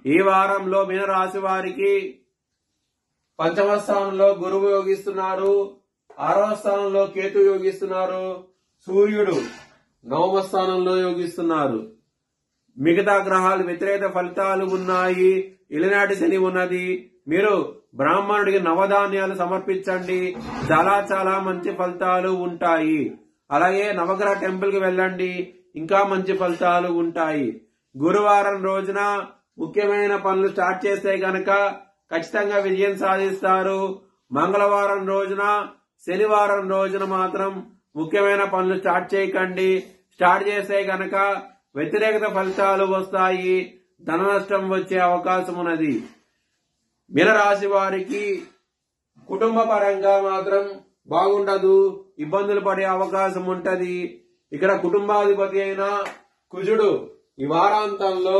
ఈ వారంలో మీనరాశి వారికి పంచమ స్థానంలో గురువు యోగిస్తున్నారు, 6వ స్థానంలో కేతు యోగిస్తున్నారు, సూర్యుడు 9వ స్థానంలో యోగిస్తున్నారు. మిగతా గ్రహాలు వ్యతిరేక ఫలితాలు ఉన్నాయి. ఇలనాటి శని ఉన్నది. మీరు బ్రాహ్మణుడికి నవధాన్యాలు సమర్పించండి, చాలా చాలా మంచి ఫలితాలు ఉంటాయి. అలాగే నవగ్రహ టెంపుల్ కి వెళ్ళండి, ఇంకా మంచి ఫలితాలు ఉంటాయి. గురువారం రోజున ముఖ్యమైన పనులు స్టార్ట్ చేస్తే గనక ఖచ్చితంగా విజయం సాధిస్తారు. మంగళవారం రోజున, శనివారం రోజున మాత్రం ముఖ్యమైన పనులు స్టార్ట్ చేయకండి. స్టార్ట్ చేస్తే గనక వ్యతిరేకత ఫలితాలు వస్తాయి, ధన నష్టం వచ్చే అవకాశం ఉన్నది. మీనరాశి వారికి కుటుంబ పరంగా మాత్రం బాగుండదు, ఇబ్బందులు పడే అవకాశం ఉంటది. ఇక్కడ కుటుంబాధిపతి అయిన కుజుడు ఈ వారాంతంలో